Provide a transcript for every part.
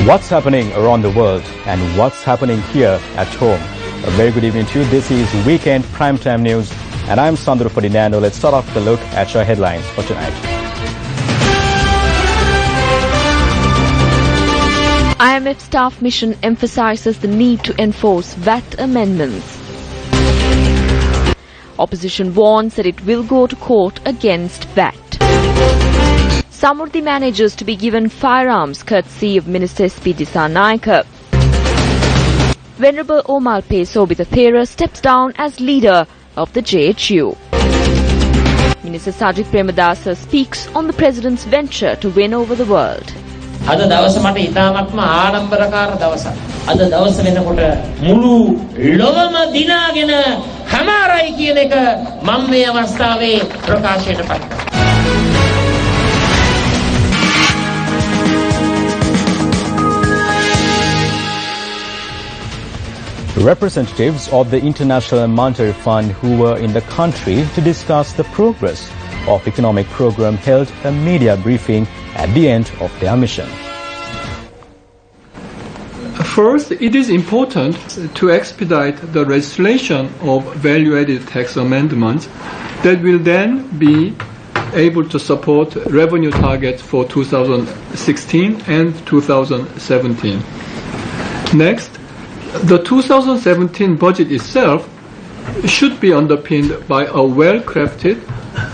What's happening around the world and what's happening here at home? A very good evening to you. This is Weekend Primetime News and I'm Sandro Ferdinando. Let's start off with a look at your headlines for tonight. IMF staff mission emphasizes the need to enforce VAT amendments. Opposition warns that it will go to court against VAT. Samurdhi managers to be given firearms courtesy of Minister S.P. Dissanayake. Venerable Omalpe Sobitha Thera steps down as leader of the JHU. Minister Sajid Premadasa speaks on the president's venture to win over the world. අද දවස මට ඉතාමත්ම ආඩම්බරකාර දවසක්. අද දවස වෙනකොට මුළු ලොවම දිනාගෙන හැමාරයි කියන එක මම මේ අවස්ථාවේ ප්‍රකාශයට පත් කරනවා. Representatives of the International Monetary Fund who were in the country to discuss the progress of economic program held a media briefing at the end of their mission. First, it is important to expedite the legislation of value-added tax amendments that will then be able to support revenue targets for 2016 and 2017. Next, the 2017 budget itself should be underpinned by a well-crafted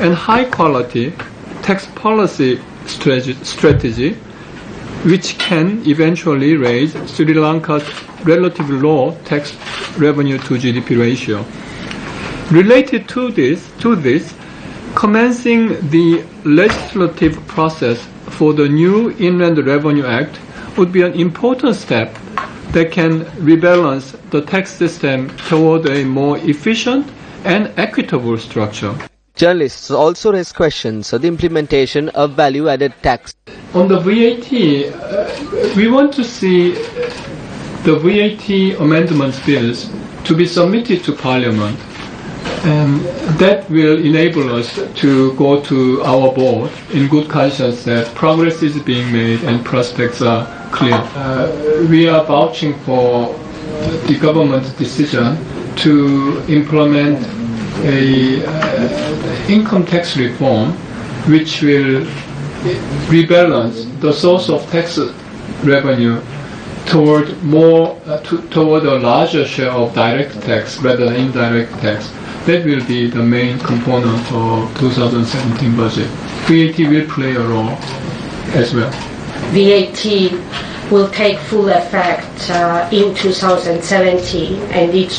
and high-quality tax policy strategy which can eventually raise Sri Lanka's relatively low tax revenue to GDP ratio. Related to this, commencing the legislative process for the new Inland Revenue Act would be an important step that can rebalance the tax system toward a more efficient and equitable structure. Journalists also raised questions on the implementation of value-added tax. On the VAT, we want to see the VAT amendments bills to be submitted to Parliament, and that will enable us to go to our board in good conscience that progress is being made and prospects are clear. We are vouching for the government's decision to implement a income tax reform which will rebalance the source of tax revenue toward a larger share of direct tax rather than indirect tax. That will be the main component of 2017 budget. VAT will play a role as well. VAT will take full effect in 2017, and it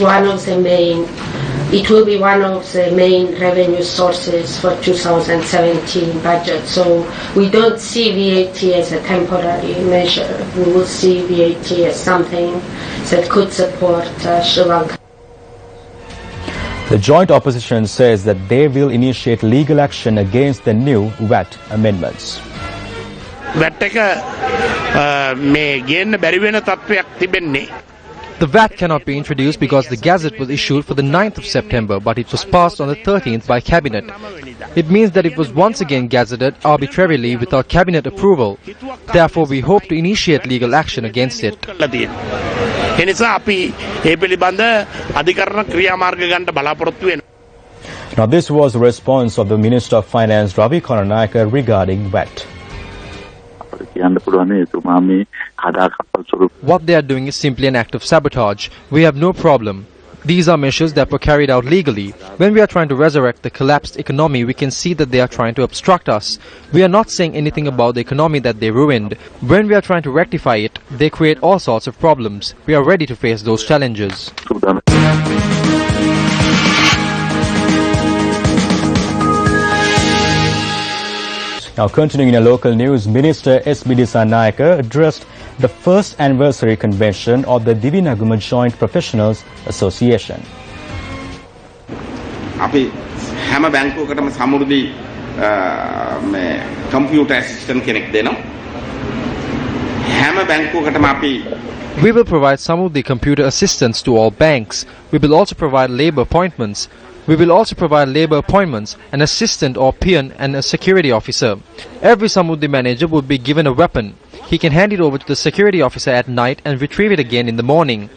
will be one of the main revenue sources for 2017 budget. So we don't see VAT as a temporary measure. We will see VAT as something that could support Sri Lanka. The joint opposition says that they will initiate legal action against the new VAT amendments. The VAT cannot be introduced because the Gazette was issued for the 9th of September, but it was passed on the 13th by Cabinet. It means that it was once again gazetted arbitrarily without Cabinet approval. Therefore, we hope to initiate legal action against it. Now, this was the response of the Minister of Finance, Ravi Karanayake, regarding VAT. What they are doing is simply an act of sabotage. We have no problem. These are measures that were carried out legally. When we are trying to resurrect the collapsed economy, we can see that they are trying to obstruct us. We are not saying anything about the economy that they ruined. When we are trying to rectify it, they create all sorts of problems. We are ready to face those challenges. Now, continuing in local news, Minister S.P. Dissanayake addressed the first anniversary convention of the Divinaguma Joint Professionals Association. අපි හැම බැංකුවකටම සමෘද්ධි computer assistant කෙනෙක් දෙනවා. හැම බැංකුවකටම අපි We will provide some of the computer assistance to all banks. We will also provide labor appointments. An assistant or peon and a security officer. Every Samurdhi manager would be given a weapon. he can hand it over to the security officer at night and retrieve it again in the morning.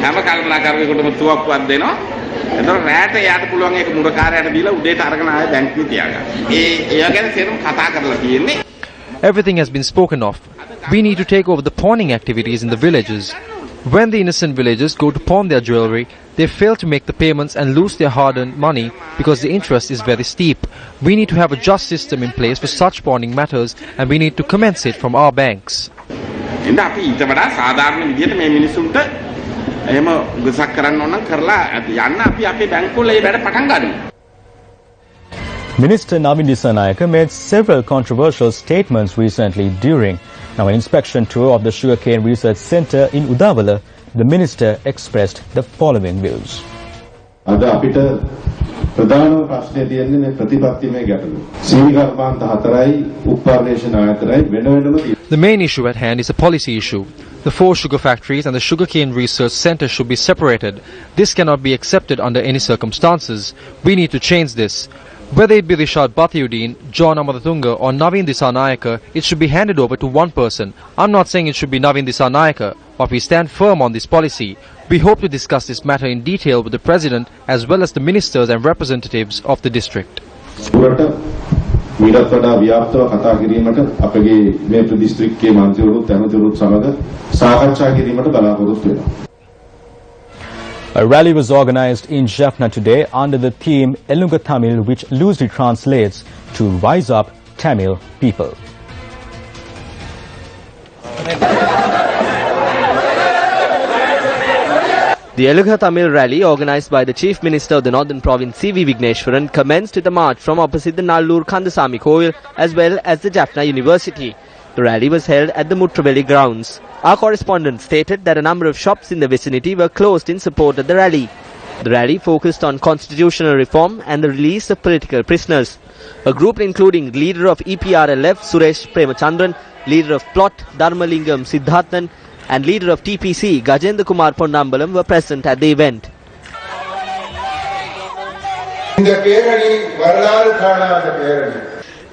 හැම කල්පනාකරුවෙකුටම තුවක්කුවක් දෙනවා. එතකොට රැට යාට පුළුවන් ඒක මුරකාරයාට දීලා උදේට අරගෙන ආයෙ බැංකුවේ තියාගන්න. ඒ ගැන සේරම කතා කරලා තියෙන්නේ. Everything has been spoken of. We need to take over the pawning activities in the villages. When the innocent villagers go to pawn their jewelry, they fail to make the payments and lose their hard-earned money because the interest is very steep. We need to have a just system in place for such pawning matters, and we need to commence it from our banks. ඉතින් අපි ඊට වඩා සාධාරණ විදියට මේ මිනිසුන්ට එහෙම උගසක් කරන්න ඕන නම් කරලා යන්න අපි අපේ බැංකුවල ඒ වැඩ පටන් ගන්නවා. Minister Navin Dissanayake made several controversial statements recently during an inspection tour of the Sugarcane Research Centre in Udawala. The minister expressed the following views. අද අපිට ප්‍රධානම ප්‍රශ්නේ තියෙන්නේ මේ ප්‍රතිපත්තිමය ගැටලුව. සීනි කර්මාන්ත 4යි උප්පාදේශන ආයතනයි වෙන වෙනම තියෙනවා. The main issue at hand is a policy issue. The 4 sugar factories and the Sugarcane Research Centre should be separated. This cannot be accepted under any circumstances. We need to change this. Whether it be Rishad Bathiuddin, John Amaratunga or Navin Dissanayake, it should be handed over to one person. I'm not saying it should be Navin Dissanayake, but we stand firm on this policy. We hope to discuss this matter in detail with the President as well as the ministers and representatives of the district. මීටත් වඩා ව්‍යාප්තව කතා කිරීමට අපගේ මේ ප්‍රදිස්ත්‍රික්කයේ මන්ත්‍රීවරුත් ඇමතිවරුත් සමග සාකච්ඡා කිරීමට බලාපොරොත්තු වෙනවා. A rally was organized in Jaffna today under the theme Elunga Tamil, which loosely translates to Rise Up Tamil People. The Elunga Tamil rally, organised by the Chief Minister of the Northern Province C.V. Vigneshwaran, commenced with a march from opposite the Nallur Kandasamy Kovil as well as the Jaffna University. The rally was held at the Mutravelli grounds. Our correspondent stated that a number of shops in the vicinity were closed in support of the rally. The rally focused on constitutional reform and the release of political prisoners. A group including leader of EPRLF Suresh Premachandran, leader of Plot Dharmalingam Siddharthan and leader of TPC Gajendra Kumar Ponnambalam were present at the event.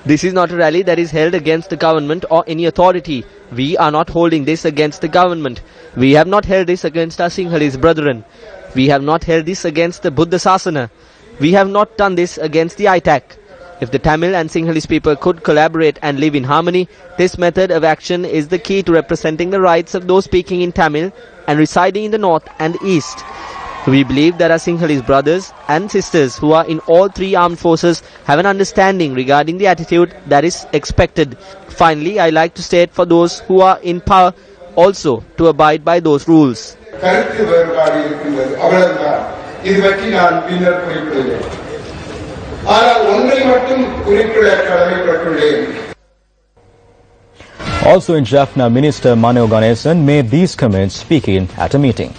This is not a rally that is held against the government or any authority. We are not holding this against the government. We have not held this against our Sinhalese brethren. We have not held this against the Buddha Sasana. We have not done this against the ITAC. If the Tamil and Sinhalese people could collaborate and live in harmony, this method of action is the key to representing the rights of those speaking in Tamil and residing in the north and east. We believe that our Sinhalese brothers and sisters who are in all 3 armed forces have an understanding regarding the attitude that is expected. Finally, I like to state for those who are in power also to abide by those rules. Also in Jaffna, Minister Mano Ganesan made these comments speaking at a meeting.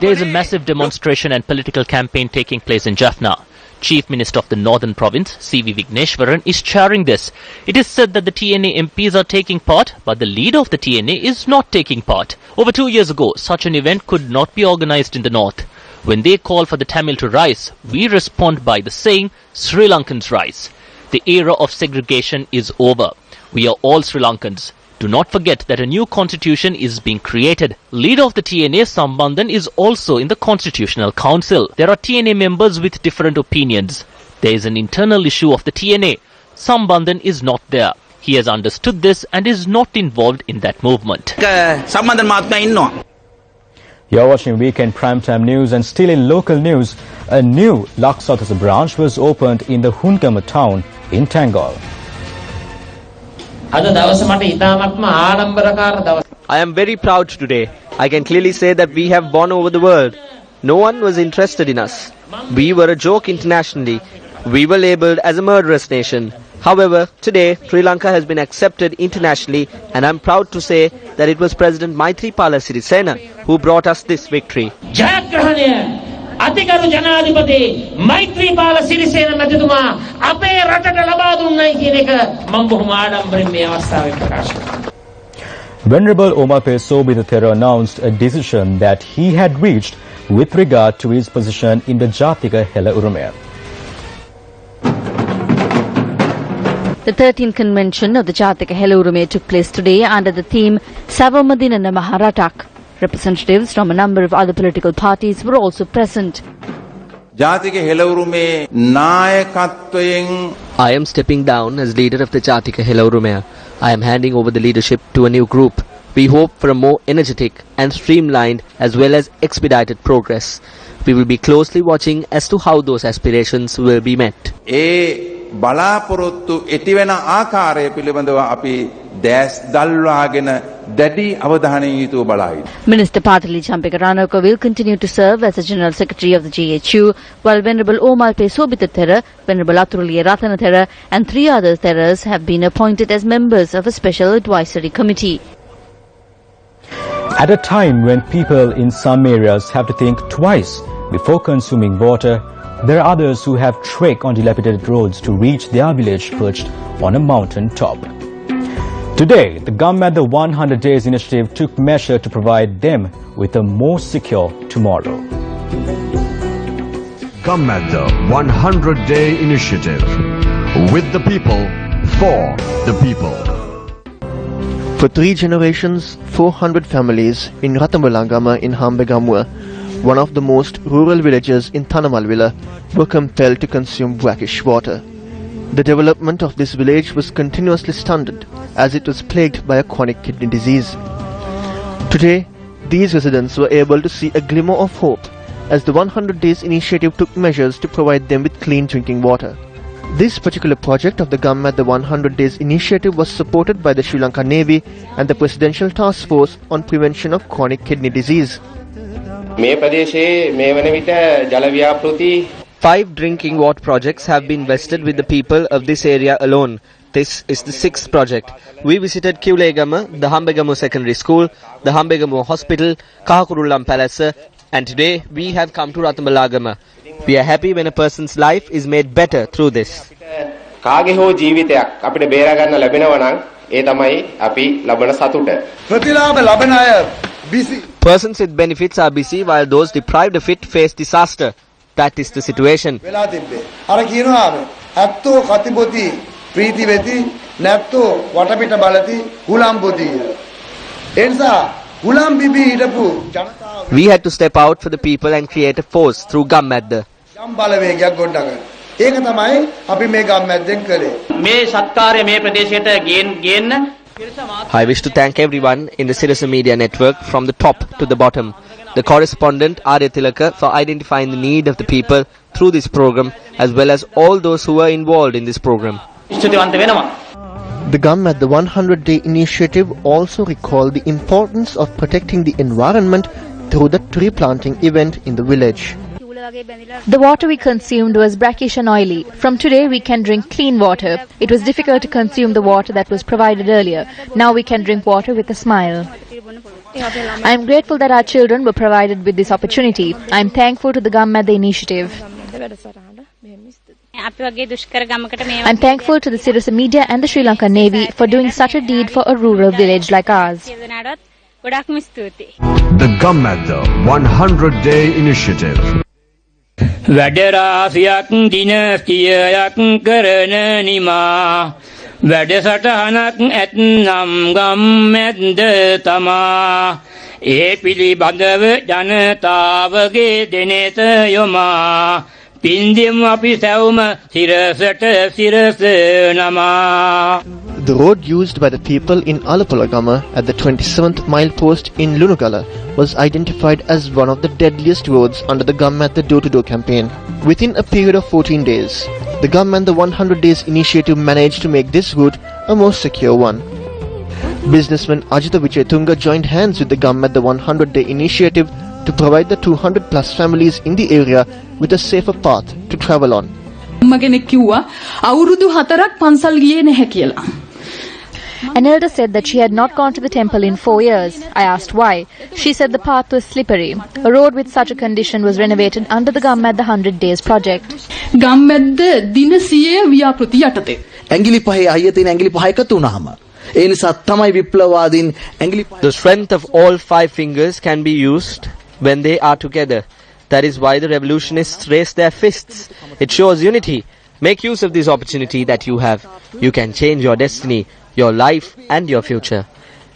There is a massive demonstration and political campaign taking place in Jaffna. Chief Minister of the Northern Province, C.V. Vigneshwaran, is chairing this. It is said that the TNA MPs are taking part, but the leader of the TNA is not taking part. Over 2 years ago, such an event could not be organized in the north. When they call for the Tamil to rise, we respond by the saying, Sri Lankans rise. The era of segregation is over. We are all Sri Lankans. Do not forget that a new constitution is being created. Leader of the TNA, Sambandhan, is also in the Constitutional Council. There are TNA members with different opinions. There is an internal issue of the TNA. Sambandhan is not there. He has understood this and is not involved in that movement. You're watching Weekend Primetime News, and still in local news, a new Laksathas branch was opened in the Hunkama town in Tangol. I am very proud today. I can clearly say that we have won over the world. No one was interested in us. We were a joke internationally. We were labelled as a murderous nation. However, today Sri Lanka has been accepted internationally, and I am proud to say that it was President Maithripala Sirisena who brought us this victory. අතිගරු ජනාධිපති මෛත්‍රීපාල සිරිසේන මැතිතුමා අපේ රටට ලබා දුන්නයි කියන එක මම බොහොම ආඩම්බරෙන් මේ අවස්ථාවේ ප්‍රකාශ කරනවා. Venerable Omape Sobhithera announced a decision that he had reached with regard to his position in the Jatika Hela Urume. The 13th convention of the Jatika Helurume took place today under the theme Savamadinana Maharatak. Representatives from a number of other political parties were also present. I am stepping down as leader of the Jatika Helurume. I am handing over the leadership to a new group. We hope for a more energetic and streamlined as well as expedited progress. We will be closely watching as to how those aspirations will be met. බලාපොරොත්තු ඇතිවෙන ආකාරය පිළිබඳව අපි දැස් දල්වාගෙන දැඩි අවධානයෙන් යුතුව බලයි. Minister Pathali Champikaranaka will continue to serve as the General Secretary of the GHU, while Venerable Omalpe Sobitathera, Venerable Athuliya Rathanathera and 3 other Theras have been appointed as members of a special advisory committee. At a time when people in some areas have to think twice before consuming water, there are others who have trekked on dilapidated roads to reach their village perched on a mountain top. Today, the government, the 100 Days Initiative took measure to provide them with a more secure tomorrow. Government, the 100-day initiative. With the people, for the people. For 3 generations, 400 families in Ratambalangama in Hambegamua, one of the most rural villages in Thanamalvila, were compelled to consume brackish water. The development of this village was continuously stunted as it was plagued by a chronic kidney disease. Today, these residents were able to see a glimmer of hope as the 100 Days Initiative took measures to provide them with clean drinking water. This particular project of the government, the 100 Days Initiative, was supported by the Sri Lanka Navy and the Presidential Task Force on Prevention of Chronic Kidney Disease. 5 drinking water projects have been vested with the people of this area alone. This is the 6th project. We visited Kiulegama, the Hambegamu Secondary School, the Hambegamu Hospital, Kahakurullam Palace, and today we have come to Ratambalagama. We are happy when a person's life is made better through this. Persons with benefits are busy while those deprived of it face disaster. That is the situation. We had to step out for the people and create a force through Gammadda. I wish to thank everyone in the Sirasa Media Network from the top to the bottom. The correspondent Arya Tilaka for identifying the need of the people through this program, as well as all those who were involved in this program. The government, the 100-day initiative, also recalled the importance of protecting the environment through the tree planting event in the village. The water we consumed was brackish and oily. From today we can drink clean water. It was difficult to consume the water that was provided earlier. Now we can drink water with a smile. I am grateful that our children were provided with this opportunity. I am thankful to the government, the initiative. I am thankful to the Sirasa Media and the Sri Lanka Navy for doing such a deed for a rural village like ours. The government, the 100-day initiative. වැඩරාසියක් දිනසියයක් කරන නිමා වැඩසටහනක් ඇත්නම් ගම්මැද්ද තමා ඒ පිළිබඳව ජනතාවගේ දෙනෙත යොමා පින්දිම් අපි සැවුම සිරසට සිරස නමා. The road used by the people in Alapalagama at the 27th milepost in Lunugala was identified as one of the deadliest roads under the government the door-to-door campaign. Within a period of 14 days, the government the 100 Days Initiative managed to make this route a more secure one. Businessman Ajita Vijayatunga joined hands with the government the 100-day initiative to provide the 200 plus families in the area with a safer path to travel on. An elder said that she had not gone to the temple in 4 years. I asked why. She said the path was slippery. A road with such a condition was renovated under the Gammadda 100 Days project. Gammadda dinasiye ව්‍යාපෘති යටතේ. ඇඟිලි පහේ අයිය තියෙන ඇඟිලි පහ එකතු වුණාම ඒ නිසා තමයි විප්ලවවාදීන් ඇඟිලි පහ. The strength of all 5 fingers can be used when they are together. That is why the revolutionists raised their fists. It shows unity. Make use of this opportunity that you have. You can change your destiny, your life and your future.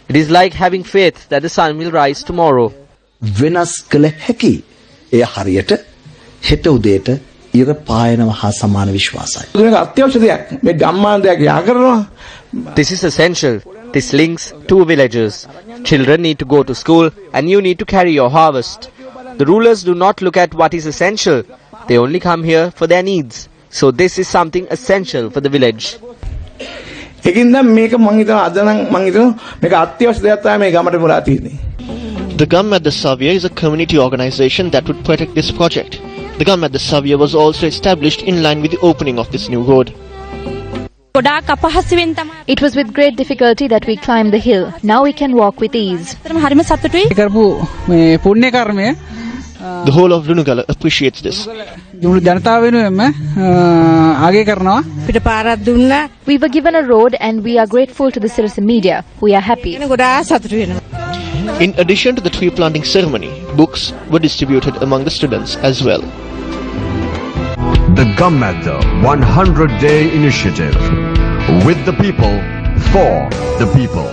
It is like having faith that the sun will rise tomorrow. වෙනස් කළ හැකි. එය හරියට හෙට උදේට ඉර පායනවා හා සමාන විශ්වාසයි. මේක අත්‍යවශ්‍ය දෙයක්. මේ ගම්මානයක් යා කරනවා. This is essential. This links two villages. Children need to go to school and you need to carry your harvest. The rulers do not look at what is essential. They only come here for their needs. So this is something essential for the village. ඒකින්ද මේක මං හිතනවා අද නම් මං හිතනවා මේක අත්‍යවශ්‍ය දෙයක් තමයි මේ ගමට මුලා තියෙන්නේ. The Gum at the Savia is a community organization that would protect this project. The Gum at the Savia was also established in line with the opening of this new road. It was with great difficulty that we climbed the hill. Now we can walk with ease. The whole of Lunugala appreciates this. We were given a road and we are grateful to the citizen media. We are happy. In addition to the tree planting ceremony, books were distributed among the students as well. The Gammadda 100-day initiative. With the people, for the people.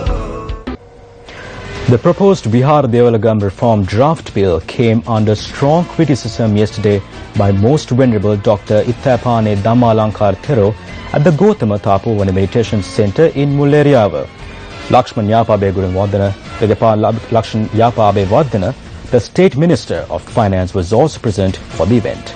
The proposed Bihar Devalagam reform draft bill came under strong criticism yesterday by Most Venerable Dr. Ithapane Dhammalankar Thero at the Gautama Tapuvana Meditation Center in Mulleriyawa. Lakshman Yapabe Gurunwadana, Lakshman Yapabe Wadana, the State Minister of Finance, was also present for the event.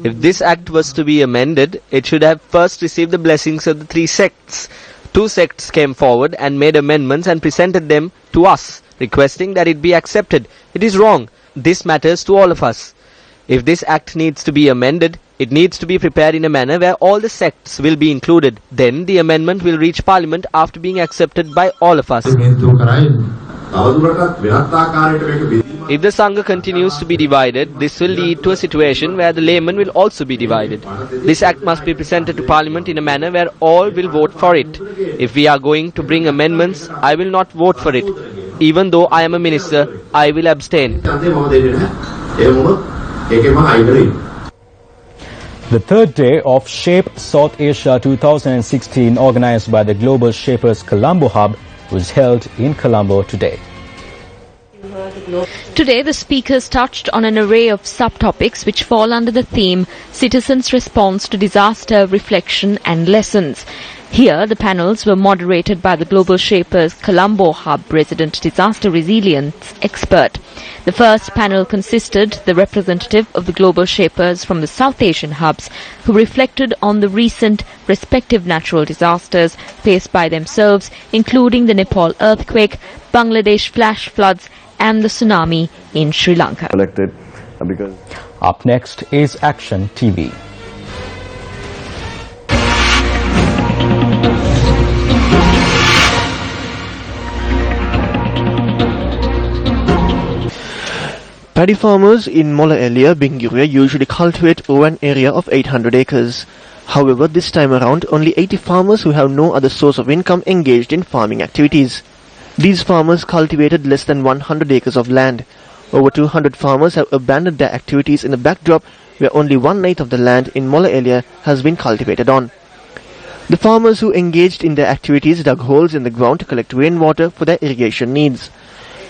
If this act was to be amended, it should have first received the blessings of the three sects. Two sects came forward and made amendments and presented them to us, requesting that it be accepted. It is wrong. This matters to all of us. If this act needs to be amended, it needs to be prepared in a manner where all the sects will be included. Then the amendment will reach Parliament after being accepted by all of us. If the Sangha continues to be divided, this will lead to a situation where the laymen will also be divided. This act must be presented to Parliament in a manner where all will vote for it. If we are going to bring amendments, I will not vote for it. Even though I am a minister, I will abstain. The third day of Shape South Asia 2016, organized by the Global Shapers Colombo Hub, was held in Colombo today. Today, the speakers touched on an array of subtopics which fall under the theme Citizens' Response to Disaster, Reflection and Lessons. Here, the panels were moderated by the Global Shapers Colombo Hub resident disaster resilience expert. The first panel consisted the representative of the Global Shapers from the South Asian hubs who reflected on the recent respective natural disasters faced by themselves, including the Nepal earthquake, Bangladesh flash floods and the tsunami in Sri Lanka. Up next is Action TV. Paddy farmers in Mola area, Binguria, usually cultivate over an area of 800 acres. However, this time around, only 80 farmers who have no other source of income engaged in farming activities. These farmers cultivated less than 100 acres of land. Over 200 farmers have abandoned their activities in a backdrop where only 1/8 of the land in Mola area has been cultivated on. The farmers who engaged in their activities dug holes in the ground to collect rainwater for their irrigation needs.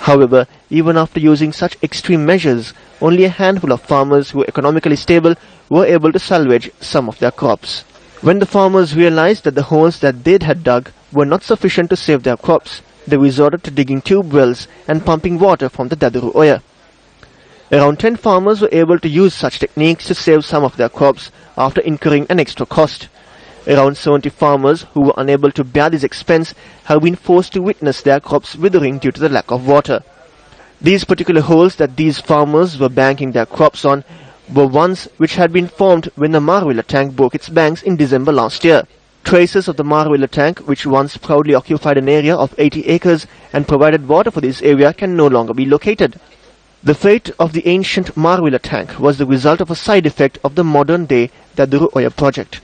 However, even after using such extreme measures, only a handful of farmers who were economically stable were able to salvage some of their crops. When the farmers realized that the holes that they had dug were not sufficient to save their crops, they resorted to digging tube wells and pumping water from the Daduru Oya. Around 10 farmers were able to use such techniques to save some of their crops after incurring an extra cost. Around 70 farmers who were unable to bear this expense have been forced to witness their crops withering due to the lack of water. These particular holes that these farmers were banking their crops on were ones which had been formed when the Marwila tank broke its banks in December last year. Traces of the Marwila tank, which once proudly occupied an area of 80 acres and provided water for this area, can no longer be located. The fate of the ancient Marwila tank was the result of a side effect of the modern-day Daduru Oya project.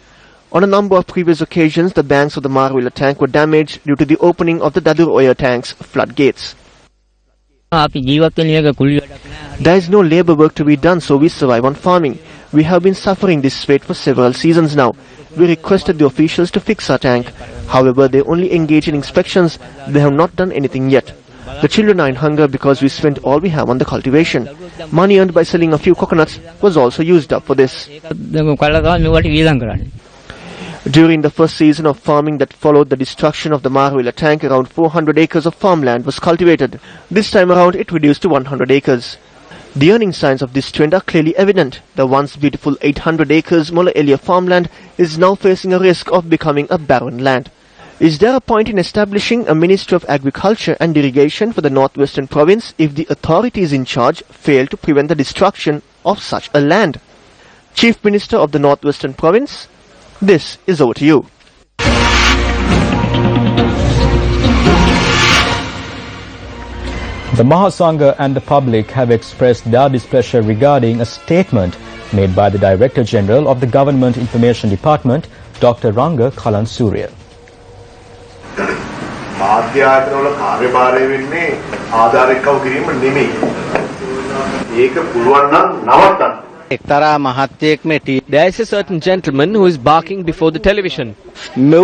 On a number of previous occasions, the banks of the Marwila tank were damaged due to the opening of the Daduru Oya tank's floodgates. There is no labor work to be done, so we survive on farming. We have been suffering this wait for several seasons now. We requested the officials to fix our tank. However, they only engage in inspections. They have not done anything yet. The children are in hunger because we spent all we have on the cultivation. Money earned by selling a few coconuts was also used up for this. During the first season of farming that followed the destruction of the Marwila tank, around 400 acres of farmland was cultivated. This time around, it reduced to 100 acres. The earning signs of this trend are clearly evident. The once beautiful 800 acres Mola Elia farmland is now facing a risk of becoming a barren land. Is there a point in establishing a Ministry of Agriculture and Irrigation for the Northwestern Province if the authorities in charge fail to prevent the destruction of such a land? Chief Minister of the Northwestern Province, this is over to you. The Mahasangha and the public have expressed their displeasure regarding a statement made by the Director General of the Government Information Department, Dr. Ranga Kalansurya. මාධ්‍යායතනවල කාර්යභාරය වෙන්නේ ආධාරිකව කිරීම නෙමෙයි. ඒක පුළුවන් නම් නවත්තන්න. There is a certain gentleman who is barking before the television. We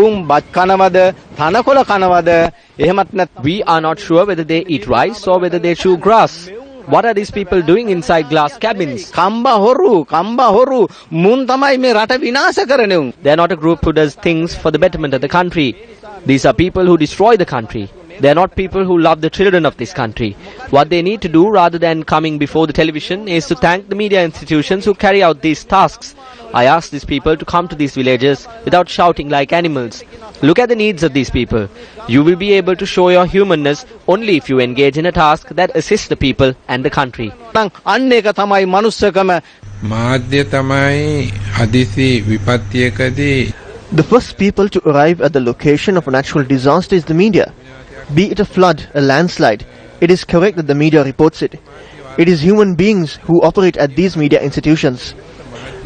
are not sure whether they eat rice or whether they chew grass. What are these people doing inside glass cabins? They are not a group who does things for the betterment of the country. These are people who destroy the country. They are not people who love the children of this country. What they need to do, rather than coming before the television, is to thank the media institutions who carry out these tasks. I ask these people to come to these villages without shouting like animals. Look at the needs of these people. You will be able to show your humanness only if you engage in a task that assists the people and the country. The first people to arrive at the location of a natural disaster is the media. Be it a flood, a landslide, it is correct that the media reports it. It is human beings who operate at these media institutions.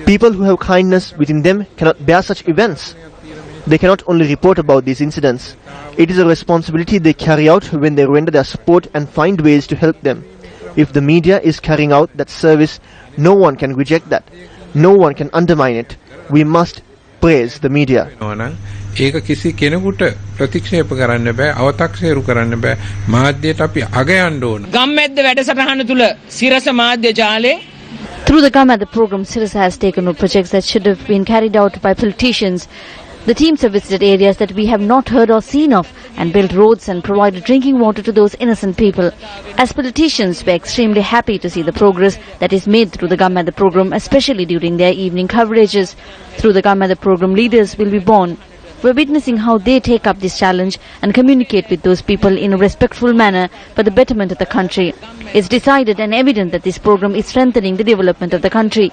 People who have kindness within them cannot bear such events. They cannot only report about these incidents. It is a responsibility they carry out when they render their support and find ways to help them. If the media is carrying out that service, no one can reject that. No one can undermine it. We must praise the media. ඒක කිසි කෙනෙකුට ප්‍රතික්ෂේප කරන්න බෑ අව탁සේරු කරන්න බෑ මාධ්‍යයට අපි අගයන්න ඕන ගම්මැද්ද වැඩසටහන තුල සිරස මාධ්‍ය ජාලේ Through the Gamma, the program Sirasa has taken over projects that should have been carried out by politicians. The teams have visited areas that we have not heard or seen of and built roads and provided drinking water to those innocent people. As politicians, we are extremely happy to see the progress that is made through the Gamma, the program, especially during their evening coverages. Through the Gamma, the program, leaders will be born. We're witnessing how they take up this challenge and communicate with those people in a respectful manner for the betterment of the country. It's decided and evident that this program is strengthening the development of the country.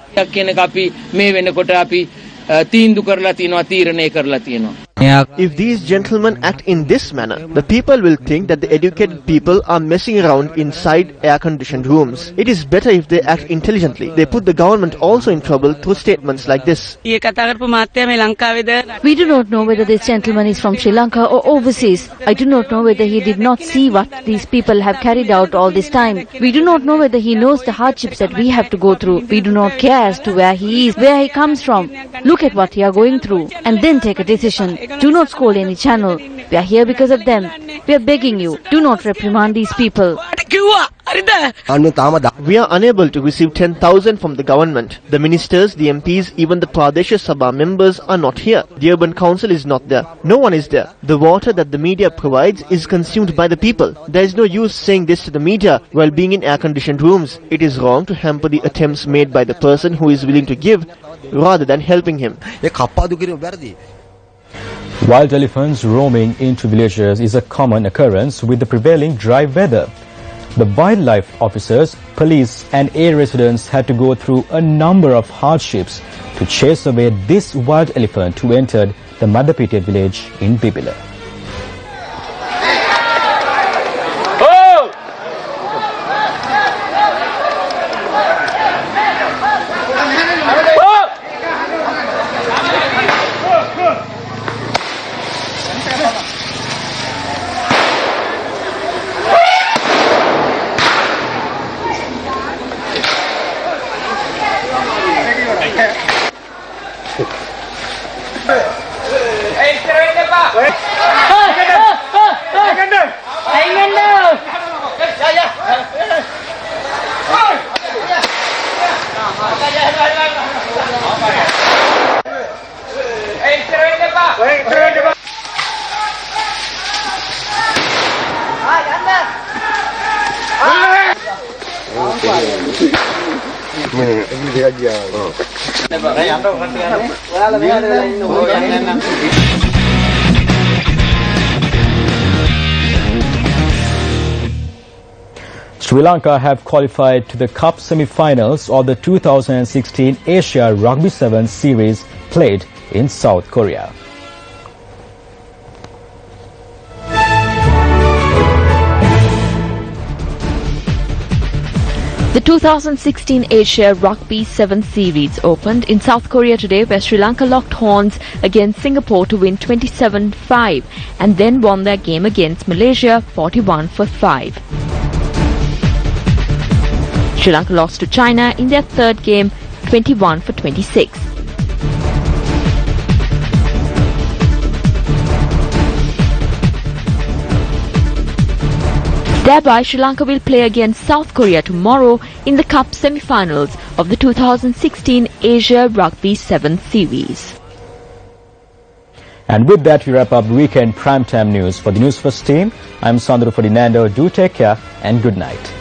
If these gentlemen act in this manner, the people will think that the educated people are messing around inside air-conditioned rooms. It is better if they act intelligently. They put the government also in trouble through statements like this. We do not know whether this gentleman is from Sri Lanka or overseas. I do not know whether he did not see what these people have carried out all this time. We do not know whether he knows the hardships that we have to go through. We do not care as to where he is, where he comes from. Look at what we are going through and then take a decision. Do not scold any channel. We are here because of them. We are begging you, do not reprimand these people. We are unable to receive 10,000 from the government. The ministers, the MPs, even the Pradesh Sabha members are not here. The urban council is not there. No one is there. The water that the media provides is consumed by the people. There is no use saying this to the media while being in air-conditioned rooms. It is wrong to hamper the attempts made by the person who is willing to give rather than helping him. Wild elephants roaming into villages is a common occurrence with the prevailing dry weather. The wildlife officers, police and air residents had to go through a number of hardships to chase away this wild elephant who entered the Madapitiya village in Bibila. Sri Lanka have qualified to the Cup semi-finals of the 2016 Asia Rugby 7 series played in South Korea. The 2016 Asia Rugby 7 series opened in South Korea today, where Sri Lanka locked horns against Singapore to win 27-5 and then won their game against Malaysia 41-5. Sri Lanka lost to China in their third game 21-26. Thereby, Sri Lanka will play against South Korea tomorrow in the Cup semi-finals of the 2016 Asia Rugby 7 series. And with that, we wrap up weekend primetime news. For the Newsfirst team, I'm Sandro Ferdinando. Do take care and good night.